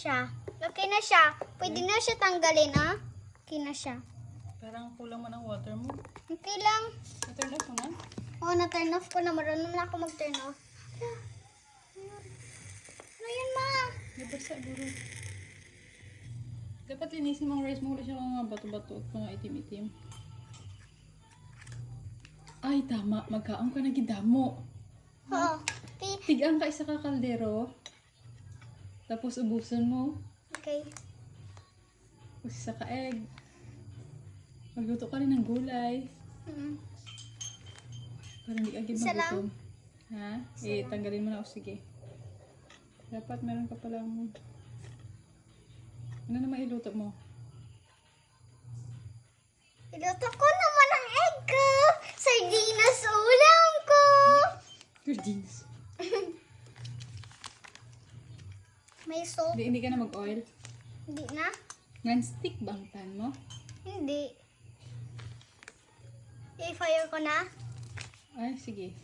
Siya. Okay na siya. Pwede na siya tanggalin, ah. Okay na siya. Parang kulang man ang water mo. Okay lang. Na-turn off mo na? Oo, na-turn off ko na. Marunong na ako mag-turn off. Ano yun, ma? Nabasa, buro. Dapat linisin mong rice mo. Wala siya mga bato-bato at mga itim-itim. Ay, tama. Magkaon ka na gidamo. Oo. Tigaan ka isa ka kaldero. Tapos ubusan mo. Okay. Tapos isa ka egg. Magluto ka rin ng gulay. Para hindi agad Isa lang? magutom. Ha? Tanggalin mo na. O sige. Dapat meron ka palang... Ano naman iluto mo? Iluto ko naman ang egg ko. Sardinas ulam ko. Sardines. May salt. Hindi ka na mag-oil. Hindi na? Non-stick bang pan mo? Hindi. I-fire ko na? Ay, sige.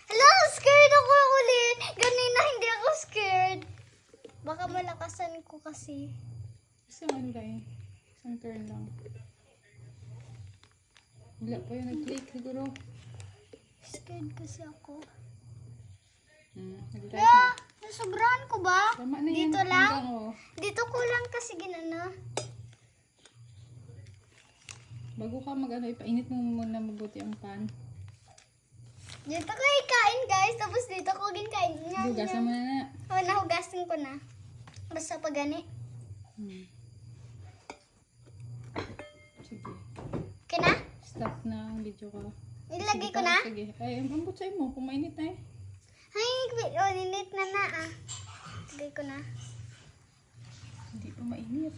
Hello, scared ako ulit. Ganina hindi ako scared. Baka malakasan ko kasi. Isang ano lang eh. Isang turn lang. Wala pa yun. Nag-click siguro. Scared kasi ako. Nag-type Yeah, na. nasobrahan ko ba? Tama na yan. Dito lang? Hanggang, oh. Dito ko lang kasi ginana. Bago ka mag-ano, ipainit mo muna mabuti ang pan. Dito ko ikain guys. Tapos dito ko ginkain. Hugasan mo na na. Oh, nahugasin ko na. Basta pa gani. Sige. Okay na? Stop na ang video ko. Nilagay Sige ko na? Sige. Ay, ang butsay mo. Kung mainit na eh. Ay, oh, ninit na na ah. Lagay ko na. Hindi pa mainit.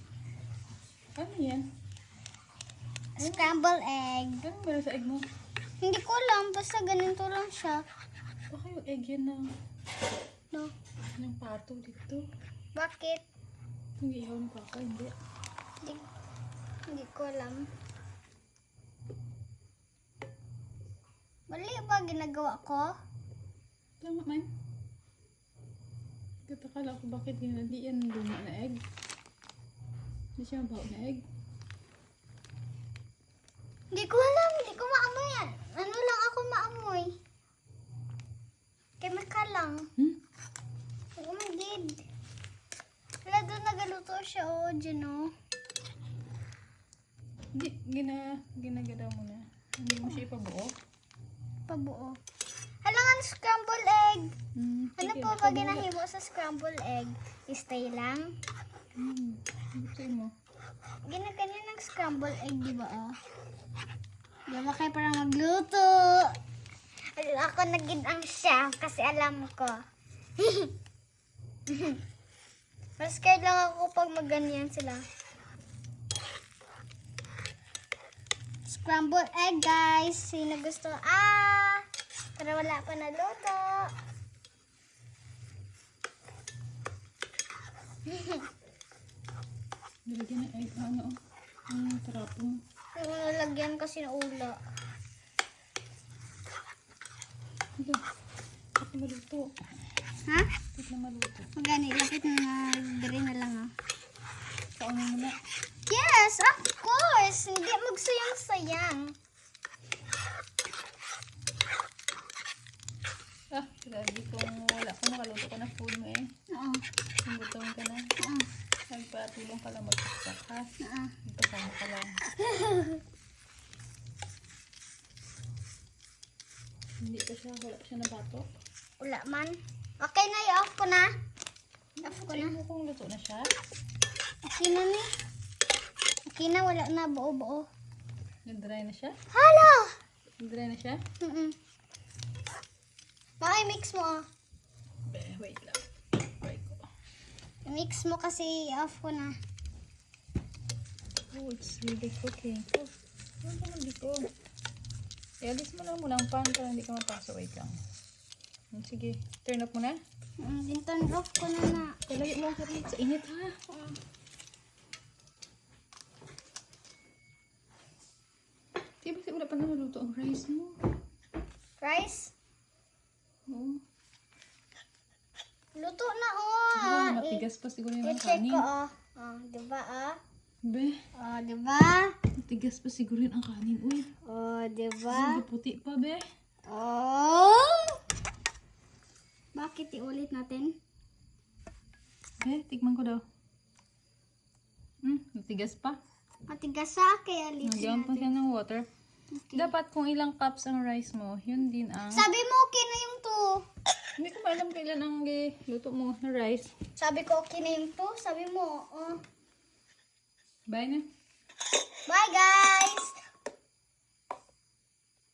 Ano yan? Scramble egg. Ano meron sa egg mo? Hindi ko alam. Basta ganito lang siya. Baka yung egg yan ng... No. ng pato dito. Bakit? Yung ihaw ni Papa, hindi. Hindi ko alam. Mali ba ginagawa ko? Tama man. Katakala ko bakit hindi yan luma na egg. Hindi siya mabaho na egg. Hindi ko alam. Hindi ko maamoy yan. Ano lang ako maamoy? Chemical lang. Oh my God. Wala doon nagaluto siya. Oh, dyan oh. Hindi, ginagada mo na. Hindi mo siya ipabuo. Pabuo. Halangan scramble egg. Ano po ba ginahimo sa scramble egg? Stay lang. Buksan mo. Ginaganyan ng scramble egg, di ba? Oh? Di ba kayo parang magluto? Ako naging ang chef kasi alam ko. Mas scared lang ako pag magganyan sila. Scramble egg, guys. Sino gusto? Para wala pa naluto. Nilagyan ng egg. Ano? Ang trapo mo. Nalagyan kasi ng ula. Ito. Bakit na maluto? Ha? Bakit na maluto? Magani, lapit na diri na lang ah. Kaon mo na. Yes, of course. Hindi magsayang-sayang. Grabe kung wala ka makaluto ka na food mo eh. Oo. Gutom ka na. Oo. Nagpatulong ka lang magsasak ha. Oo. Magpasama ka lang. Hindi pa siya, wala pa siya nabato. Wala man. Okay na, i-off ko na. Off ko Sa'yo na. mo kung luto na siya. Okay na ni. Okay na, wala na. Buo-buo. Nag-dry na siya. Hala! Nag-dry na siya. Mix mo ah. Wait lang. Try ko. Mix mo kasi off ko na. Oh, it's really cooking. Oh, ano naman dito? Alis mo lang muna ang pan para hindi ka mapasok. Wait lang. Sige, turn off mo na. Turn off ko na na. Talaga mo ang karit sa init ha. Diba kasi wala pa na maluto ang rice mo? Rice? Oo. Luto na, Diba, matigas pa siguro yung I-check kanin. ko, oh. Oh, diba, oh? Be, Oh, diba? matigas pa siguro yung kanin. Uy, Oh, diba? hindi puti pa, be. Oh! Bakit iulit natin? Be, tikman ko daw. Matigas pa. Matigas sa kaya ulitin Nagyan pa natin. siya ng water. Okay. Dapat kung ilang cups ang rice mo, yun din ang... Sabi mo okay na yung 2. Hindi ko ba alam kailan ang luto mo na rice. Sabi ko okay na yung 2. Sabi mo, oh. Bye na. Bye guys!